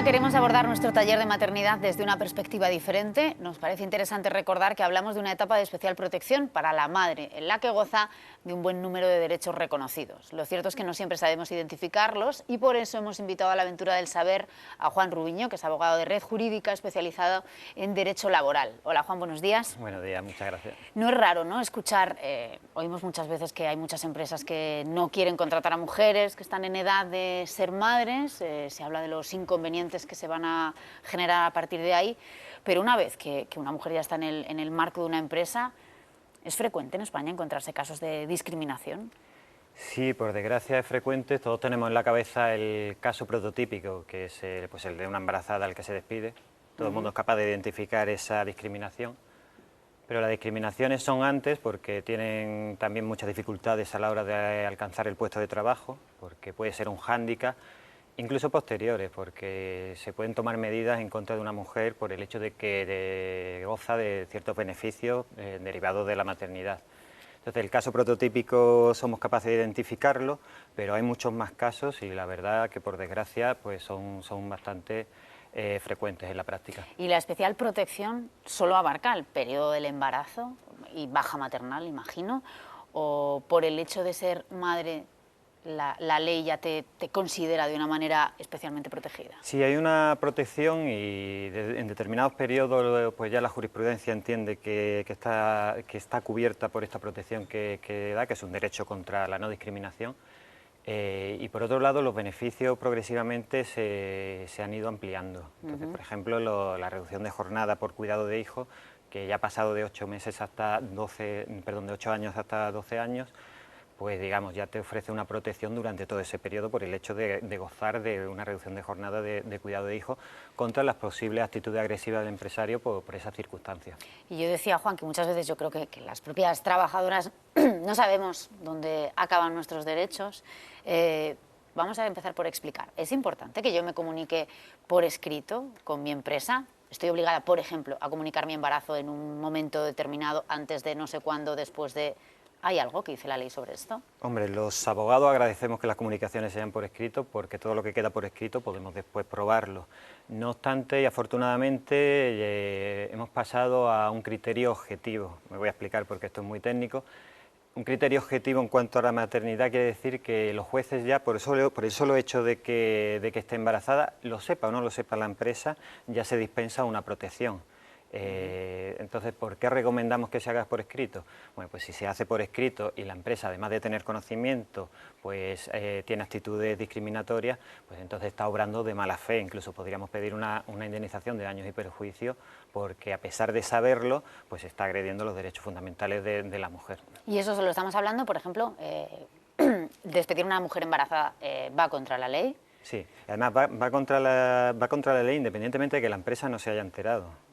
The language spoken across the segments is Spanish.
queremos abordar nuestro taller de maternidad desde una perspectiva diferente. Nos parece interesante recordar que hablamos de una etapa de especial protección para la madre, en la que goza de un buen número de derechos reconocidos. Lo cierto es que no siempre sabemos identificarlos y por eso hemos invitado a la aventura del saber a Juan Rubiño, que es abogado de Red Jurídica especializado en derecho laboral. Hola Juan, buenos días. Buenos días, muchas gracias. No es raro, ¿no?, escuchar, oímos muchas veces que hay muchas empresas que no quieren contratar a mujeres que están en edad de ser madres, se habla de los inconvenientes que se van a generar a partir de ahí, pero una vez que una mujer ya está en el marco de una empresa, ¿es frecuente en España encontrarse casos de discriminación? Sí, por desgracia es frecuente. Todos tenemos en la cabeza el caso prototípico, que es el de una embarazada al que se despide. Todo el mundo es capaz de identificar esa discriminación, pero las discriminaciones son antes porque tienen también muchas dificultades a la hora de alcanzar el puesto de trabajo, porque puede ser un hándicap, incluso posteriores, porque se pueden tomar medidas en contra de una mujer por el hecho de que goza de ciertos beneficios derivados de la maternidad. Entonces, el caso prototípico somos capaces de identificarlo, pero hay muchos más casos y la verdad que, por desgracia, pues son bastante frecuentes en la práctica. ¿Y la especial protección solo abarca el periodo del embarazo y baja maternal, imagino, o por el hecho de ser madre la ley ya te considera de una manera especialmente protegida? Sí, hay una protección y en determinados periodos pues ya la jurisprudencia entiende que está cubierta por esta protección que da, que es un derecho contra la no discriminación. Y por otro lado, los beneficios progresivamente se han ido ampliando. Entonces, por ejemplo, la reducción de jornada por cuidado de hijos, que ya ha pasado de 8 meses hasta 8 años hasta 12 años, pues digamos, ya te ofrece una protección durante todo ese periodo por el hecho de gozar de una reducción de jornada de cuidado de hijos contra las posibles actitudes agresivas del empresario por esas circunstancias. Y yo decía, Juan, que muchas veces yo creo que las propias trabajadoras no sabemos dónde acaban nuestros derechos. Vamos a empezar por explicar. Es importante que yo me comunique por escrito con mi empresa. Estoy obligada, por ejemplo, a comunicar mi embarazo en un momento determinado, antes de no sé cuándo, después de... ¿Hay algo que dice la ley sobre esto? Hombre, los abogados agradecemos que las comunicaciones sean por escrito, porque todo lo que queda por escrito podemos después probarlo. No obstante, y afortunadamente, hemos pasado a un criterio objetivo. Me voy a explicar porque esto es muy técnico. Un criterio objetivo en cuanto a la maternidad quiere decir que los jueces ya, por el solo hecho de que esté embarazada, lo sepa o no lo sepa la empresa, ya se dispensa una protección. Entonces, ¿por qué recomendamos que se haga por escrito? Bueno, pues si se hace por escrito y la empresa, además de tener conocimiento, pues tiene actitudes discriminatorias, pues entonces está obrando de mala fe. Incluso podríamos pedir una indemnización de daños y perjuicios porque, a pesar de saberlo, pues está agrediendo los derechos fundamentales de la mujer. Y eso solo estamos hablando, por ejemplo, despedir a una mujer embarazada va contra la ley. Sí, además va contra la ley independientemente de que la empresa no se haya enterado.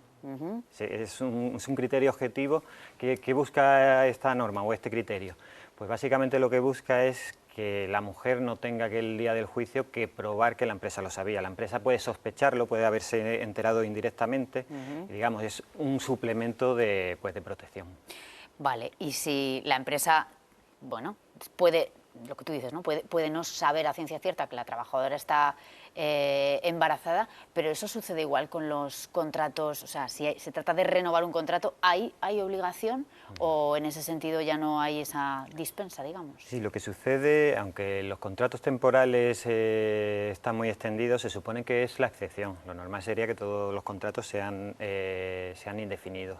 Sí, es un criterio objetivo que busca esta norma o este criterio. Pues básicamente lo que busca es que la mujer no tenga que el día del juicio que probar que la empresa lo sabía. La empresa puede sospecharlo, puede haberse enterado indirectamente, y digamos, es un suplemento de protección. Vale, y si la empresa, bueno, puede, lo que tú dices, ¿no? Puede no saber a ciencia cierta que la trabajadora está embarazada, pero eso sucede igual con los contratos. O sea, si se trata de renovar un contrato, ¿hay obligación o en ese sentido ya no hay esa dispensa, digamos? Sí, lo que sucede, aunque los contratos temporales están muy extendidos, se supone que es la excepción. Lo normal sería que todos los contratos sean indefinidos.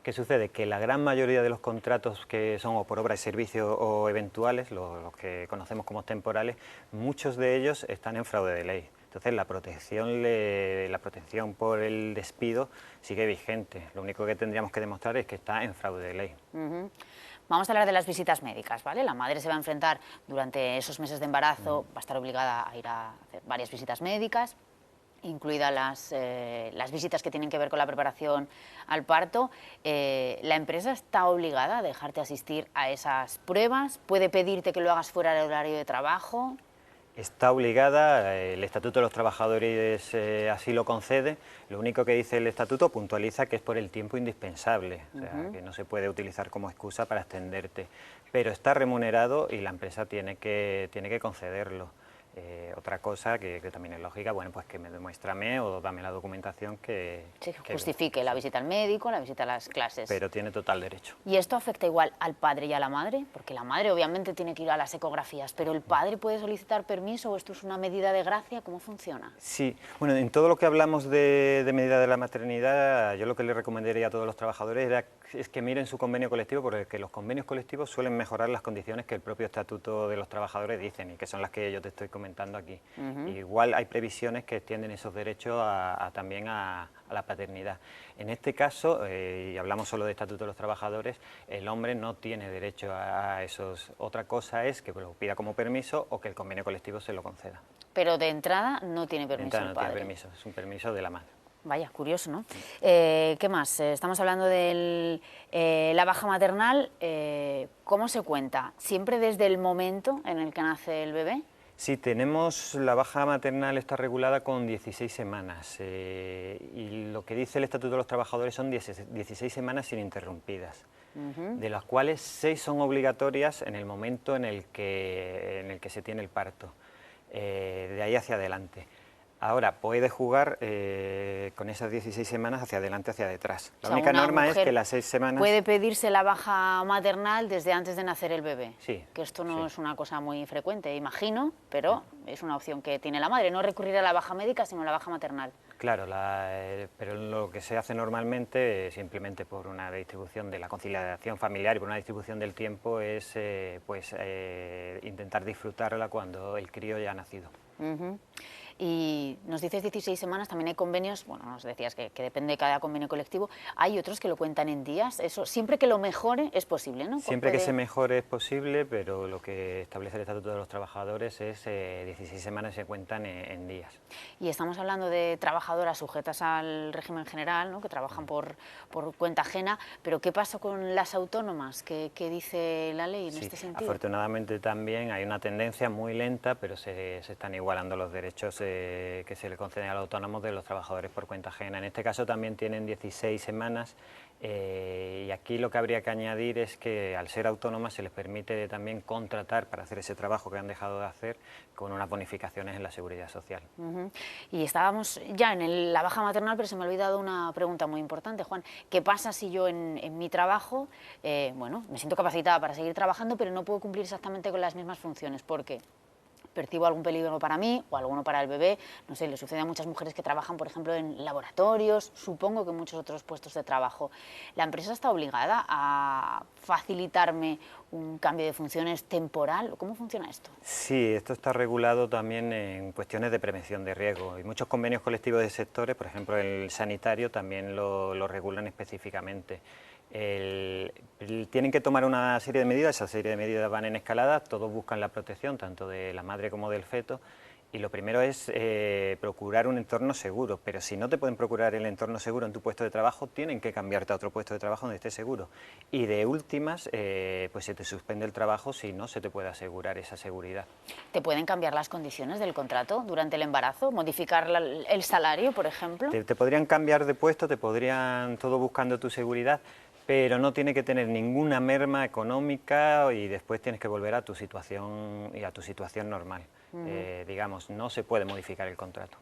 ¿Qué sucede? Que la gran mayoría de los contratos que son o por obra y servicio o eventuales, los que conocemos como temporales, muchos de ellos están en fraude de ley. Entonces la protección por el despido sigue vigente. Lo único que tendríamos que demostrar es que está en fraude de ley. Vamos a hablar de las visitas médicas, ¿vale? La madre se va a enfrentar durante esos meses de embarazo, va a estar obligada a ir a hacer varias visitas médicas, incluidas las visitas que tienen que ver con la preparación al parto. ¿La empresa está obligada a dejarte asistir a esas pruebas? ¿Puede pedirte que lo hagas fuera del horario de trabajo? Está obligada, el Estatuto de los Trabajadores así lo concede. Lo único que dice el Estatuto puntualiza que es por el tiempo indispensable, o sea, que no se puede utilizar como excusa para extenderte. Pero está remunerado y la empresa tiene que concederlo. Otra cosa que también es lógica, bueno, pues que me demuéstrame o dame la documentación que justifique la visita al médico, la visita a las clases. Pero tiene total derecho. ¿Y esto afecta igual al padre y a la madre? Porque la madre obviamente tiene que ir a las ecografías, pero ¿el padre puede solicitar permiso o esto es una medida de gracia? ¿Cómo funciona? Sí, bueno, en todo lo que hablamos de medida de la maternidad, yo lo que le recomendaría a todos los trabajadores es que miren su convenio colectivo, porque los convenios colectivos suelen mejorar las condiciones que el propio Estatuto de los Trabajadores dicen y que son las que yo te estoy comentando aquí. Igual hay previsiones que extienden esos derechos también a la paternidad. En este caso, y hablamos solo de Estatuto de los Trabajadores, el hombre no tiene derecho a esos. Otra cosa es que lo pida como permiso o que el convenio colectivo se lo conceda. Pero de entrada no tiene permiso de entrada el no padre. Tiene permiso, es un permiso de la madre. Vaya, curioso, ¿no? ¿Qué más? Estamos hablando de la baja maternal. ¿Cómo se cuenta? ¿Siempre desde el momento en el que nace el bebé? Sí, tenemos la baja maternal, está regulada con 16 semanas y lo que dice el Estatuto de los Trabajadores son 16 semanas ininterrumpidas, de las cuales 6 son obligatorias en el momento en el que se tiene el parto, de ahí hacia adelante. Ahora, puede jugar con esas 16 semanas hacia adelante, hacia detrás. La única norma es que las 6 semanas... Puede pedirse la baja maternal desde antes de nacer el bebé. Sí. Que esto no es una cosa muy frecuente, imagino, pero es una opción que tiene la madre, no recurrir a la baja médica, sino a la baja maternal. Claro, pero lo que se hace normalmente, simplemente por una distribución de la conciliación familiar y por una distribución del tiempo, es intentar disfrutarla cuando el crío ya ha nacido. Y nos dices 16 semanas, también hay convenios, bueno, nos decías que depende de cada convenio colectivo, hay otros que lo cuentan en días, eso siempre que lo mejore es posible, ¿no? Siempre que se mejore es posible, pero lo que establece el Estatuto de los Trabajadores es 16 semanas se cuentan en días. Y estamos hablando de trabajadoras sujetas al régimen general, ¿no? Que trabajan por cuenta ajena, pero ¿qué pasa con las autónomas? ¿Qué dice la ley en este sentido? Afortunadamente también hay una tendencia muy lenta, pero se están igualando los derechos que se le conceden a los autónomos de los trabajadores por cuenta ajena. En este caso también tienen 16 semanas y aquí lo que habría que añadir es que al ser autónomas se les permite también contratar para hacer ese trabajo que han dejado de hacer con unas bonificaciones en la Seguridad Social. Y estábamos ya en la baja maternal, pero se me ha olvidado una pregunta muy importante, Juan. ¿Qué pasa si yo en mi trabajo, bueno, me siento capacitada para seguir trabajando, pero no puedo cumplir exactamente con las mismas funciones? Porque percibo algún peligro para mí o alguno para el bebé, no sé, le sucede a muchas mujeres que trabajan, por ejemplo, en laboratorios, supongo que en muchos otros puestos de trabajo. ¿La empresa está obligada a facilitarme un cambio de funciones temporal? ¿Cómo funciona esto? Sí, esto está regulado también en cuestiones de prevención de riesgo y muchos convenios colectivos de sectores, por ejemplo el sanitario, también lo regulan específicamente. Tienen que tomar una serie de medidas, esa serie de medidas van en escalada, todos buscan la protección tanto de la madre como del feto y lo primero es procurar un entorno seguro, pero si no te pueden procurar el entorno seguro en tu puesto de trabajo, tienen que cambiarte a otro puesto de trabajo donde esté seguro y de últimas pues se te suspende el trabajo si no se te puede asegurar esa seguridad. ¿Te pueden cambiar las condiciones del contrato durante el embarazo? ¿Modificar el salario, por ejemplo? Te podrían cambiar de puesto, te podrían, todo buscando tu seguridad, pero no tiene que tener ninguna merma económica y después tienes que volver a tu situación y a tu situación normal. Digamos, no se puede modificar el contrato.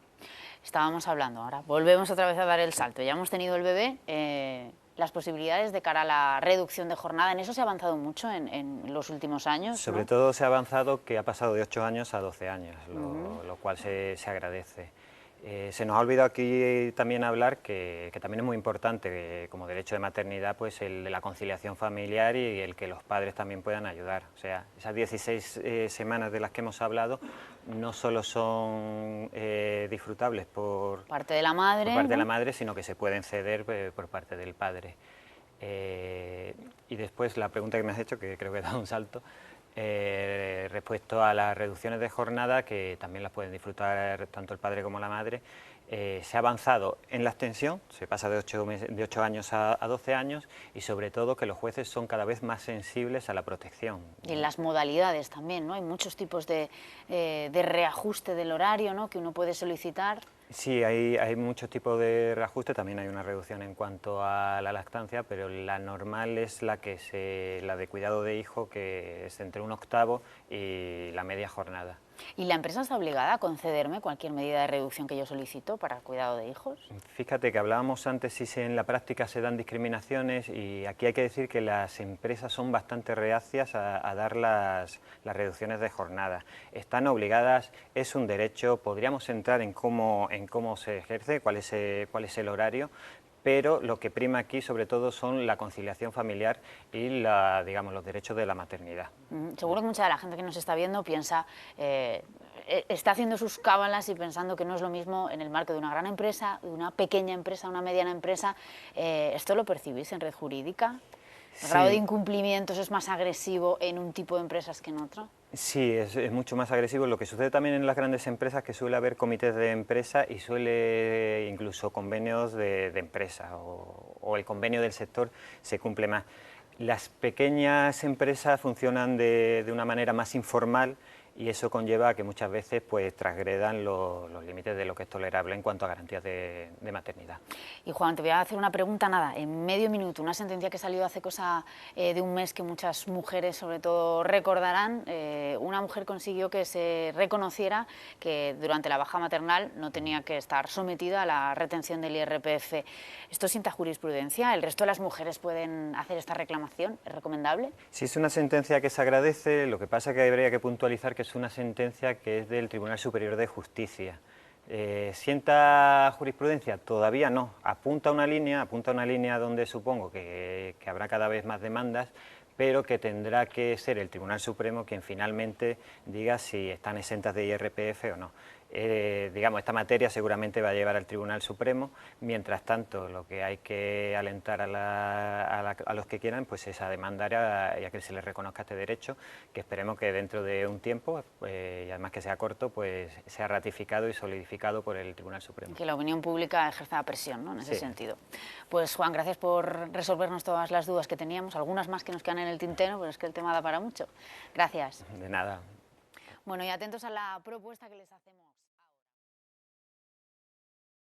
Estábamos hablando ahora, volvemos otra vez a dar el salto. Ya hemos tenido el bebé, las posibilidades de cara a la reducción de jornada, ¿en eso se ha avanzado mucho en los últimos años? Sobre todo se ha avanzado que ha pasado de 8 años a 12 años, lo cual se agradece. Se nos ha olvidado aquí también hablar que también es muy importante como derecho de maternidad pues el de la conciliación familiar y el que los padres también puedan ayudar. O sea, esas 16 semanas de las que hemos hablado no solo son disfrutables por parte de la madre, sino que se pueden ceder por parte del padre. Y después la pregunta que me has hecho, que creo que he dado un salto, respecto a las reducciones de jornada, que también las pueden disfrutar tanto el padre como la madre, se ha avanzado en la extensión, se pasa de 8 años a 12 años y sobre todo que los jueces son cada vez más sensibles a la protección. Y en las modalidades también, ¿no? Hay muchos tipos de reajuste del horario, ¿no?, que uno puede solicitar. Sí, hay muchos tipos de reajuste, también hay una reducción en cuanto a la lactancia, pero la normal es la de cuidado de hijo, que es entre 1/8 y la media jornada. ¿Y la empresa está obligada a concederme cualquier medida de reducción que yo solicito para el cuidado de hijos? Fíjate que hablábamos antes si en la práctica se dan discriminaciones, y aquí hay que decir que las empresas son bastante reacias a dar las reducciones de jornada. Están obligadas, es un derecho, podríamos entrar en cómo se ejerce, cuál es el horario, pero lo que prima aquí sobre todo son la conciliación familiar y digamos, los derechos de la maternidad. Seguro que mucha de la gente que nos está viendo piensa, está haciendo sus cábalas y pensando que no es lo mismo en el marco de una gran empresa, de una pequeña empresa, una mediana empresa. ¿Esto lo percibís en Red Jurídica? ¿El grado de incumplimientos es más agresivo en un tipo de empresas que en otro? Sí, es mucho más agresivo. Lo que sucede también en las grandes empresas, que suele haber comités de empresa y suele incluso convenios de empresa, o el convenio del sector se cumple más. Las pequeñas empresas funcionan de una manera más informal, y eso conlleva a que muchas veces pues transgredan los límites de lo que es tolerable en cuanto a garantías de maternidad. Y Juan, te voy a hacer una pregunta, nada, en medio minuto, una sentencia que salió hace cosa de un mes que muchas mujeres sobre todo recordarán. Una mujer consiguió que se reconociera que durante la baja maternal no tenía que estar sometida a la retención del IRPF. ¿Esto sienta jurisprudencia? ¿El resto de las mujeres pueden hacer esta reclamación? ¿Es recomendable? Sí, es una sentencia que se agradece. Lo que pasa es que habría que puntualizar que es una sentencia que es del Tribunal Superior de Justicia. ¿Sienta jurisprudencia? Todavía no. Apunta una línea donde supongo que habrá cada vez más demandas, pero que tendrá que ser el Tribunal Supremo quien finalmente diga si están exentas de IRPF o no. Digamos, esta materia seguramente va a llevar al Tribunal Supremo. Mientras tanto, lo que hay que alentar a los que quieran pues es a demandar y a que se les reconozca este derecho, que esperemos que dentro de un tiempo, y además que sea corto, pues sea ratificado y solidificado por el Tribunal Supremo. Que la opinión pública ejerza presión, ¿no?, en ese sentido. Pues Juan, gracias por resolvernos todas las dudas que teníamos, algunas más que nos quedan en el tintero, pero es que el tema da para mucho. Gracias. De nada. Bueno, y atentos a la propuesta que les hacemos.